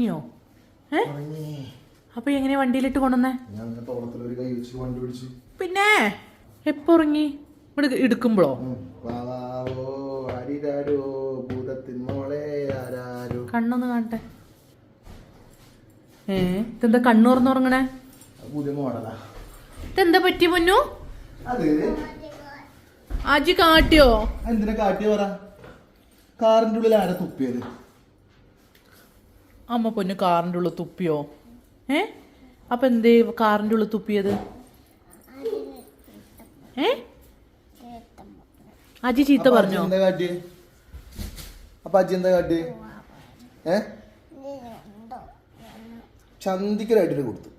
ോ അപ്പൊ എങ്ങനെ വണ്ടിയിലിട്ട് കൊണ്ടുവന്നേ? പിന്നെ എപ്പോ ഉറങ്ങി? ഇവിടെ എടുക്കുമ്പോഴോ? കണ്ണൊന്ന് കാണട്ടെ. ഇതെന്താ കണ്ണു തുറന്നുറങ്ങണേ? ഇതെന്താ പറ്റി പൊന്നു? ആജി കാട്ടിയോ? എന്തിനാ കാട്ടിയോ പറ. കാറിന്റെ ഉള്ളിൽ ആരാ തുപ്പിയത്? അമ്മ പൊന്നു കാറിന്റെ ഉള്ളിൽ തുപ്പിയോ? അപ്പൊ എന്തേ കാറിന്റെ ഉള്ളിൽ തുപ്പിയത്? അജി ചീത്ത പറഞ്ഞോ? എന്താ കാട്ടി? അപ്പൊ അജി എന്താ കാട്ടി? ചന്തിക്കരായിട്ട് കൊടുത്തു.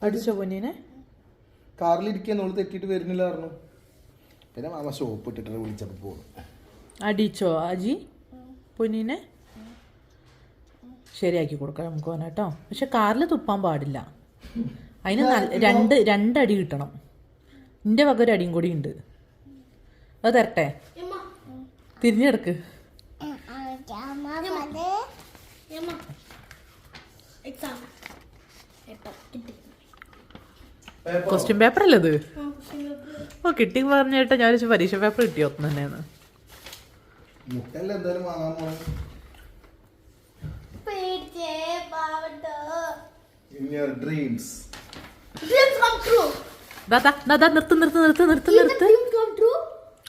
അടിച്ചോ പൊന്നിനെ? കാറിലിരിക്കാൻ ഓള് തെറ്റിട്ട് വരുന്നില്ല പറഞ്ഞു. പിന്നെ മാമ ഷോപ്പ് ഇട്ടിട്ട് വിളിച്ചപ്പോ പോകുന്നു. അടിച്ചോ അജി പൊന്നിനെ? ശരിയാക്കി കൊടുക്കാം നമുക്ക് പോകാൻ കേട്ടോ. പക്ഷെ കാറിൽ തുപ്പാൻ പാടില്ല. അതിന് രണ്ടടി കിട്ടണം. നിന്റെ വക ഒരു അടിയും കൂടി ഉണ്ട്. അത് തരട്ടെ? തിരിഞ്ഞെടുക്ക്. ക്വസ്റ്റ്യൻ പേപ്പർ അല്ലേ ഇത്? ഓ കിട്ടി പറഞ്ഞേട്ടാ. ഞാൻ പരീക്ഷ പേപ്പർ കിട്ടിയോ തന്നെയാണ്.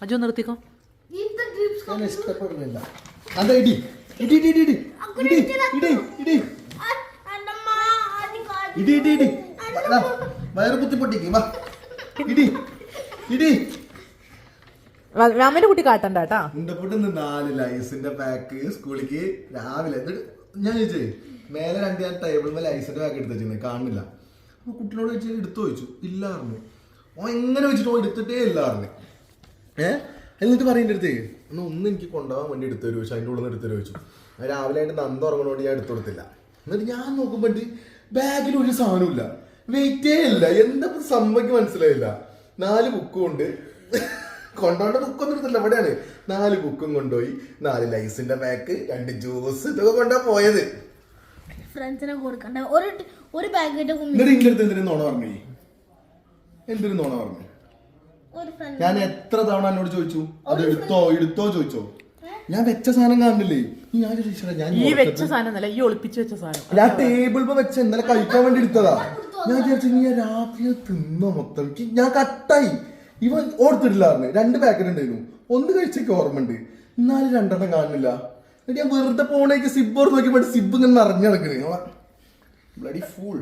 അജോ നിർത്തിക്കോ. രാമന്റെ കുട്ടി കാട്ടണ്ട കേട്ടാ. ഉണ്ടപ്പൊട്ട് 4 ലൈസിന്റെ പാക്ക് സ്കൂളിക്ക് രാവിലെ. ഞാൻ ചോദിച്ചേ മേലെ 2 ടേബിൾ മേലെ ലൈസിന്റെ പാക്ക് എടുത്ത് വെച്ചിരുന്നു, കാണുന്നില്ല. അപ്പൊ കുട്ടിനോട് ചോദിച്ചു എടുത്തു ചോദിച്ചു, ഇല്ല പറഞ്ഞു. ഓ എങ്ങനെ വെച്ചിട്ട് ഓ എടുത്തിട്ടേ ഇല്ല പറഞ്ഞു. എന്നിട്ട് പറയേണ്ട അടുത്ത് ഒന്ന് എനിക്ക് കൊണ്ടുപോകാൻ വേണ്ടി എടുത്തു തരുമോ? അതിൻ്റെ ഉള്ളിൽ നിന്ന് എടുത്തു ചോദിച്ചു. രാവിലെ ആയിട്ട് നന്ദ ഉറങ്ങണോണ്ട് ഞാൻ എടുത്തു കൊടുത്തില്ല. എന്നിട്ട് ഞാൻ നോക്കുമ്പോ ബാഗിൽ ഒരു സാധനമില്ല, വെയിറ്റേ ഇല്ല. എന്താ സംഭവിക്ക് മനസ്സിലായില്ല. 4 ബുക്കും ഉണ്ട്. കൊണ്ടോണ്ട ബുക്കൊന്നും എടുത്തില്ല. എവിടെയാണ് 4 ബുക്കും കൊണ്ടുപോയി, 4 ലൈസിന്റെ പാക്ക്, 2 ജ്യൂസ് ഇതൊക്കെ കൊണ്ടാ പോയത്. ഫ്രണ്ട്സിനെ കൊടുക്കണ്ട ഒരു പാക്കറ്റ്. എന്നിട്ട് ഇന്റെ അടുത്ത് എന്തിനു നോണ പറഞ്ഞു? എന്തിനു നോണ പറഞ്ഞു? ഞാൻ എത്ര തവണ എന്നോട് ചോദിച്ചു അത് എടുത്തോ ചോദിച്ചോ. ഞാൻ വെച്ച സാധനം കാണുന്നില്ലേ? ഈ വെച്ച സാധനം ഈ ഒളിപ്പിച്ച് വെച്ച സാധനം ഞാൻ ടേബിൾ വെച്ച ഇന്നലെ കഴിക്കാൻ വേണ്ടി എടുത്തതാ. ഞാൻ വിചാരിച്ചു ഞാൻ രാത്രി തിന്നോ മൊത്തം. ഞാൻ കട്ടായി. ഇവൻ ഓർത്തിട്ടില്ലായിരുന്നു. 2 പാക്കറ്റ് ഉണ്ടായിരുന്നു. 1 കഴിച്ചൊക്കെ ഓർമ്മ ഉണ്ട്, എന്നാലും 2 കാണുന്നില്ല. എന്നിട്ട് ഞാൻ വെറുതെ പോണേക്ക് സിബ് ഓർത്ത് നോക്കിയപ്പോ സിബ് ഇങ്ങനെ നിറഞ്ഞു നടക്കണേ. Bloody fool.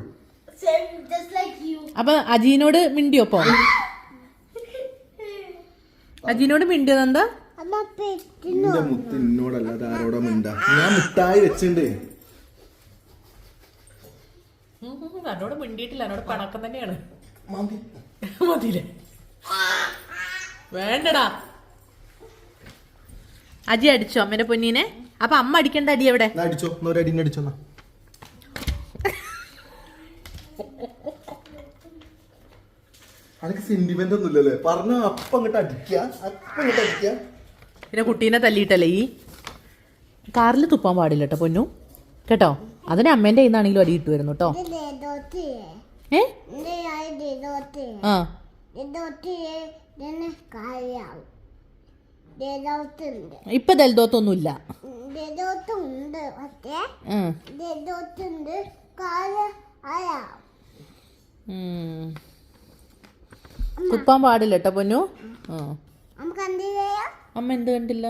അപ്പൊ അജീനോട് മിണ്ടിയോപ്പോ? അജീനോട് മിണ്ടിയത് എന്താ? എന്റെ മുത്തിനോടല്ലാതെ ആരോടാ മിണ്ടാ? ഞാൻ മിഠായി വെച്ചിണ്ട്. എന്നോട് മിണ്ടിയിട്ടില്ല. എന്നോട് പണക്കം തന്നെയാണ്. മതിയില്ലേ? വേണ്ടടാ. അജി അടിച്ചോ അമ്മേന്റെ പൊന്നീനെ? അപ്പൊ അമ്മ അടിക്കേണ്ട അടി എവിടെ? അടിച്ചോ, ഒരടിനെ അടിച്ചോ. അതൊക്കെ സെന്റിമെന്റ് ഒന്നും ഇല്ലല്ലേ? പറഞ്ഞ അപ്പം അങ്ങോട്ട് അടിക്ക. പിന്നെ കുട്ടീനെ തല്ലിയിട്ടല്ലേ ഈ കാറിൽ തുപ്പാൻ പാടില്ല കേട്ടോ പൊന്നു കേട്ടോ. അതിന് അമ്മേന്റെ കയ്യിന്നാണെങ്കിലും അടി കിട്ടുമായിരുന്നു കേട്ടോ. ഇപ്പൊ ദൽദോത്തൊന്നുമില്ല. തുപ്പാൻ പാടില്ല കേട്ടോ പൊന്നു. അമ്മ എന്ത് കണ്ടില്ല?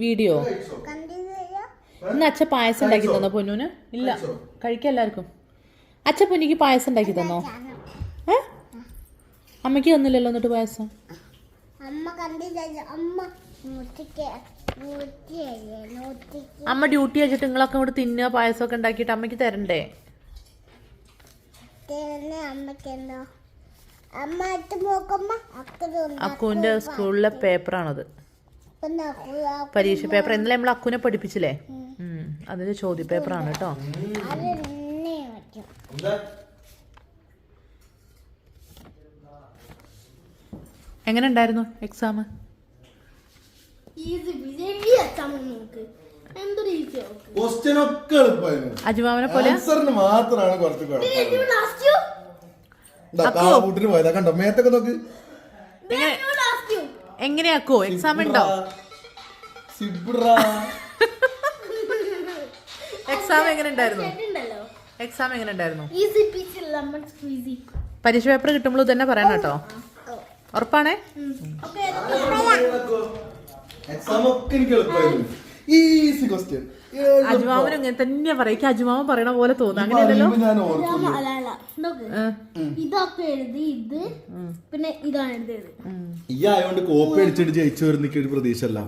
വീഡിയോ ഇന്ന് അച്ഛ പായസം ഉണ്ടാക്കി തന്നോ പൊന്നൂന്? ഇല്ല, കഴിക്കാം എല്ലാവർക്കും. അച്ഛ പൊന്നിക്ക് പായസം ഉണ്ടാക്കി തന്നോ? അമ്മയ്ക്ക് തന്നില്ലല്ലോ എന്നിട്ട് പായസം? അമ്മ ഡ്യൂട്ടി വെച്ചിട്ട് നിങ്ങളൊക്കെ ഇവിടെ തിന്നുക പായസമൊക്കെ ഉണ്ടാക്കിയിട്ട് അമ്മയ്ക്ക് തരണ്ടേ? അക്കുവിന്റെ സ്കൂളിലെ പേപ്പറാണത്, പരീക്ഷ പേപ്പർ. ഇന്നലെ നമ്മൾ അക്കുവിനെ പഠിപ്പിച്ചില്ലേ, അതിന്റെ ചോദ്യ പേപ്പറാണ് കേട്ടോ. എങ്ങനെ ഉണ്ടായിരുന്നു എക്സാം? ഈസി ഈ എക്സാം നോക്ക് എന്തൊരു ഈസി നോക്ക് ക്വസ്റ്റ്യൻ ഒക്കെ എളുപ്പമായിരുന്നു. അജുമാമനെ പോലെ ആൻസറിന് മാത്രമാണ് കുറച്ച് കുഴപ്പം. കാളകൂട്ടിന് പോയതാ കണ്ടോ മേത്തൊക്കെ നോക്ക്. എങ്ങനെയാക്കോ എക്സാം ഉണ്ടോ? എക്സാം എങ്ങനെ ഉണ്ടായിരുന്നു? എക്സാം എങ്ങനെ ഉണ്ടായിരുന്നു? പരീക്ഷ പേപ്പർ കിട്ടുമ്പോൾ തന്നെ പറയണം കേട്ടോ. ഉറപ്പാണേ? എക്സാം ഒക്കെ എനിക്ക് എളുപ്പമായിരുന്നു. Easy question. അജുമാമൻ ഇങ്ങനെ തന്നെയാ പറയും. അജുമാമൻ പറയണ പോലെ തോന്നുന്നു. അങ്ങനെയല്ലല്ലോ. ഞാൻ ഓർക്കുന്നു. ഇതൊക്കെ എഴുതി ഇത് പിന്നെ ഇതാണ് എഴുതിയത്. ഈ ആയതുകൊണ്ട് കോപ്പി അടിച്ചിട്ട് ജയിച്ചു വരുന്ന ഒരു പ്രതീക്ഷ അല്ല.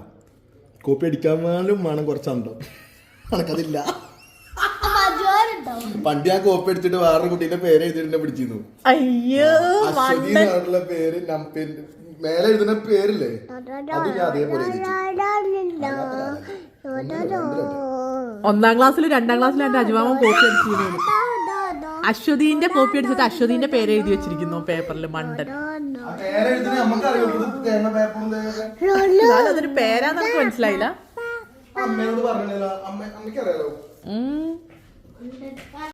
കോപ്പി അടിക്കാനും വേണം കുറച്ചന്തം. അനക്കതില്ല. പണ്ട് ഞാൻ കോപ്പി അടിച്ചിട്ട് വേറൊരു കുട്ടീന്റെ പേര് എഴുതിട്ട് പിടിച്ചിരുന്നു. അയ്യോ അശ്വതി എന്നുള്ള പേര് മേലെ എഴുതുന്ന പേരില്ലേ അത് ഞാൻ അതേപോലെ ഒന്നാം ക്ലാസ്സിലും 2ാം ക്ലാസ്സിലും എന്റെ അജുമാമൻ കോപ്പി അടിച്ചിരുന്നു. അശ്വതീന്റെ കോപ്പി അടിച്ചിട്ട് അശ്വതീന്റെ പേര് എഴുതി വെച്ചിരിക്കുന്നു പേപ്പറിൽ. മണ്ടൻ. അതൊരു പേരാന്ന് നമുക്ക് മനസ്സിലായില്ല. അമ്മയോട് പറഞ്ഞല്ലോ. അമ്മയ്ക്കറിയാലോ.